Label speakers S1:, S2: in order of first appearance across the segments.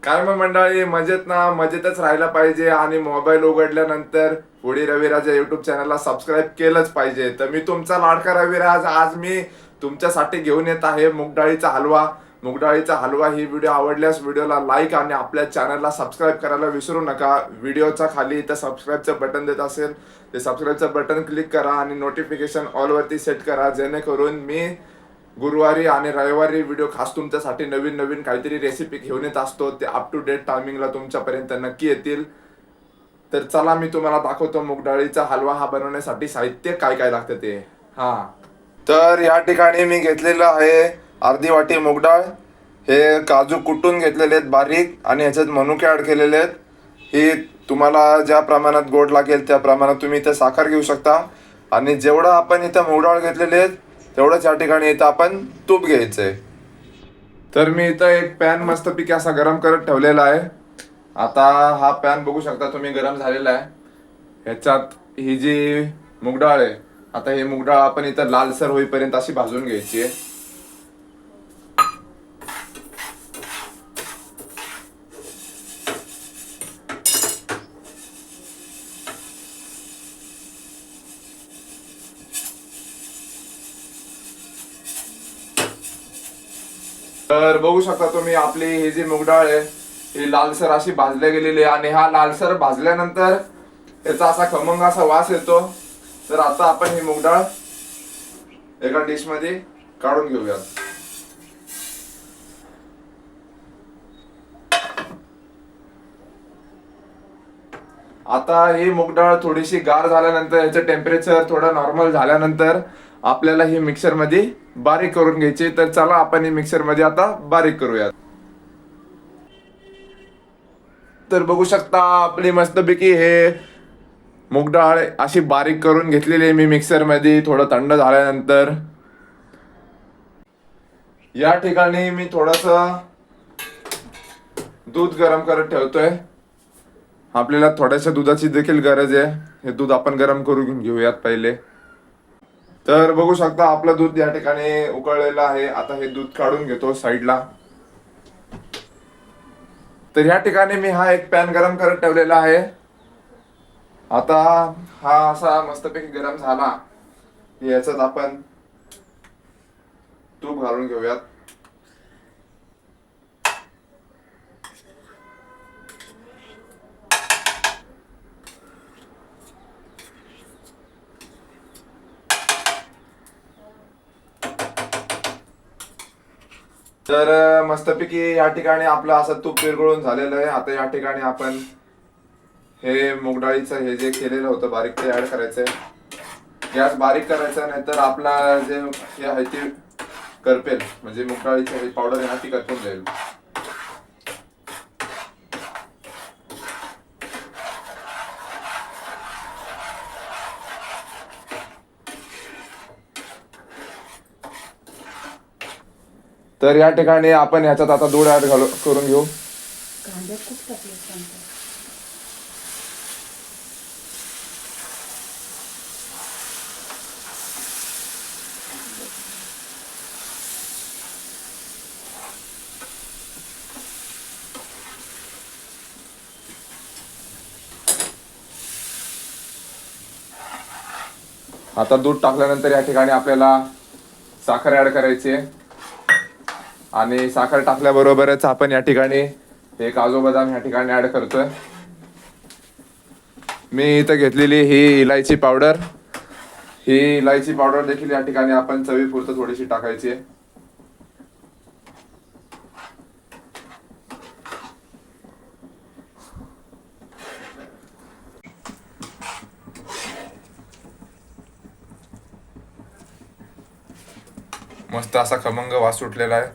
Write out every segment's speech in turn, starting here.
S1: काय मग मंडळी, मजेत ना? मजेतच राहायला पाहिजे आणि मोबाईल उघडल्यानंतर फूडी रविराज युट्यूब चॅनलला सबस्क्राईब केलंच पाहिजे. तर मी तुमचा लाडका रविराज आज मी तुमच्यासाठी घेऊन येत आहे मुगडाळीचा हलवा. मुगडाळीचा हलवा ही व्हिडिओ आवडल्यास व्हिडिओला लाईक आणि आपल्या चॅनलला सबस्क्राईब करायला विसरू नका. व्हिडिओच्या खाली इथं सबस्क्राईबचं बटन देत असेल, ते सबस्क्राईबचं बटन क्लिक करा आणि नोटिफिकेशन ऑल वरती सेट करा, जेणेकरून मी गुरुवारी आणि रविवारी व्हिडिओ खास तुमच्यासाठी नवीन नवीन काहीतरी रेसिपी घेऊन येत असतो. ते अप टू डेट टायमिंगला तुमच्यापर्यंत नक्की येतील. तर चला मी तुम्हाला दाखवतो मुगडाळीचा हलवा हा बनवण्यासाठी साहित्य काय काय लागतं ते. हा, तर या ठिकाणी मी घेतलेलं आहे अर्धी वाटी मुगडाळ. हे काजू कुटून घेतलेले आहेत बारीक आणि ह्याच्यात मनुके ऍड केलेले आहेत. ही तुम्हाला ज्या प्रमाणात गोड लागेल त्या प्रमाणात तुम्ही इथं साखर घेऊ शकता. आणि जेवढं आपण इथं मुगडाळ घेतलेले आहेत तेवढंच या ठिकाणी इथं आपण तूप घ्यायचंय. तर मी इथं एक पॅन मस्तपैकी असा गरम करत ठेवलेला आहे. आता हा पॅन बघू शकता तुम्ही गरम झालेला आहे. ह्याच्यात ही जी मुगडाळ आहे, आता ही मुगडाळ आपण इथं लालसर होईपर्यंत अशी भाजून घ्यायची आहे. तर बघू शकता तुम्ही आपली ही जी मुगडाळ आहे ही लालसर अशी भाजल्या गेलेली आहे आणि हा लालसर भाजल्यानंतर याचा असा खमंग असा वास येतो. तर आता आपण ही मुगडाळ एका डिश मध्ये काढून घेऊयात. आता ही मुगडाळ थोडीशी गार झाल्यानंतर याचं टेम्परेचर थोडं नॉर्मल झाल्यानंतर आपल्याला ही मिक्सर मध्ये बारीक करून घ्यायची. तर चला आपण ही मिक्सर मध्ये आता बारीक करूयात. तर बघू शकता आपली मस्तपैकी हे मुगडाळ अशी बारीक करून घेतलेली आहे मी मिक्सर मध्ये थोडं थंड झाल्यानंतर. या ठिकाणी मी थोडस दूध गरम करत ठेवतोय. आपल्याला थोड्याशा दुधाची देखील गरज आहे. हे दूध आपण गरम करून घेऊयात पहिले. तर बघू शकता आपलं दूध या ठिकाणी उकळलेलं आहे. आता हे दूध काढून घेतो साईडला. तर या ठिकाणी मी हा एक पॅन गरम करत ठेवलेला आहे. आता हा असा मस्तपैकी गरम झाला की याच्यात आपण तूप घालून घेऊयात. तर मस्तपैकी या ठिकाणी आपलं असं तूप विरघळून झालेलं आहे. आता या ठिकाणी आपण हे मुगडाळीचं हे जे केलेलं होतं बारीक ते ऍड करायचंय. गॅस बारीक करायचा, नाहीतर आपला जे हे आहे ते करपेल, म्हणजे मुगडाळीचं हे पावडर आहे ना ती करपून जाईल. तर या ठिकाणी आपण ह्याच्यात आता दूध ऍड करून घेऊ. आता दूध टाकल्यानंतर या ठिकाणी आपल्याला साखर ऍड करायची आहे. आणि साखर टाकल्याबरोबरच आपण या ठिकाणी हे काजू बदाम या ठिकाणी ऍड करतोय. मी इथं घेतलेली ही इलायची पावडर. ही इलायची पावडर देखील या ठिकाणी आपण चवीपुरतं थोडीशी टाकायची आहे. मस्त असा खमंग वास सुटलेला आहे.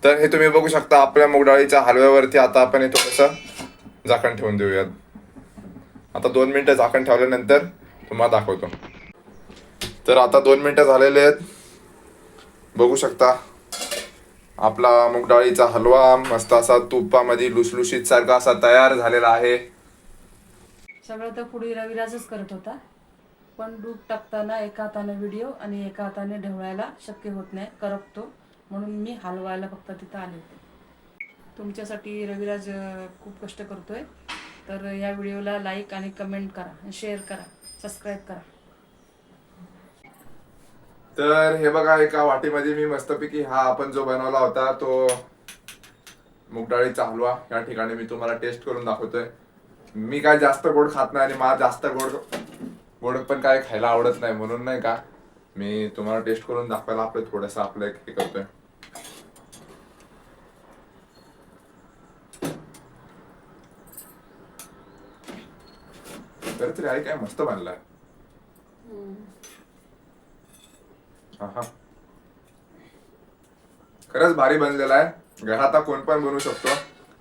S1: तर हे तुम्ही बघू शकता आपल्या मुगडाळीच्या हलव्यावरती. आता आपण हे थोडंसं झाकण ठेवून देऊयात. आता 2 मिनिटं झाकण ठेवल्यानंतर तुम्हाला दाखवतो. तर आता 2 मिनिटं झालेले आहेत. बघू शकता आपला मुगडाळीचा हलवा मस्त असा तुपामध्ये लुसलुशीत सारखा असा तयार झालेला आहे.
S2: सगळं तर फूडी रविराजच करत होता, पण दूध टाकताना एका हाताने व्हिडिओ आणि एका हाताने ढवळायला शक्य होत नाही, करपतो, म्हणून मी हलवायला फक्त तिथं आले होते. तुमच्यासाठी रविराज खूप कष्ट करतोय. तर या व्हिडिओला लाईक आणि कमेंट करा, शेअर करा, सबस्क्राईब करा.
S1: तर हे बघा, एका वाटीमध्ये मी मस्तपैकी हा आपण जो बनवला होता तो मूगडाळीचा हलवा या ठिकाणी मी तुम्हाला टेस्ट करून दाखवतोय. मी काय जास्त गोड खात नाही आणि मला जास्त गोड पण काय खायला आवडत नाही, म्हणून नाही का मी तुम्हाला टेस्ट करून दाखवायला आपलं थोडंसं आपलं हे करतोय. तरी आई काय मस्त बनलाय. खरंच भारी बनलेला आहे. घरात कोण पण बनवू शकतो.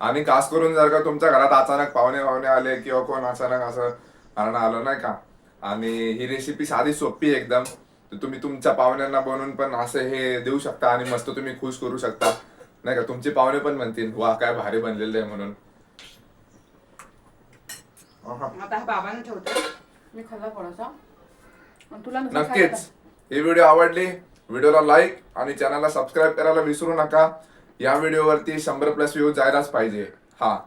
S1: आणि खास करून जर का तुमच्या घरात अचानक पाहुणे आले किंवा कोण अचानक असं आलं नाही का, आणि ही रेसिपी साधी सोपी एकदम, तर तुम्ही तुमच्या पाहुण्यांना बनवून पण असं हे देऊ शकता आणि मस्त तुम्ही खुश करू शकता नाही का. तुमचे पाहुणे पण म्हणतील वा काय भारी बनलेलं आहे म्हणून.
S2: आता बाबांना ठेवते, मी खाल्ला थोडासा. तुला
S1: नक्कीच ही व्हिडिओ आवडली, व्हिडिओला लाईक आणि चॅनलला सबस्क्राईब करायला विसरू नका. या व्हिडिओवरती 100+ व्ह्यूज जायलाच पाहिजे. हा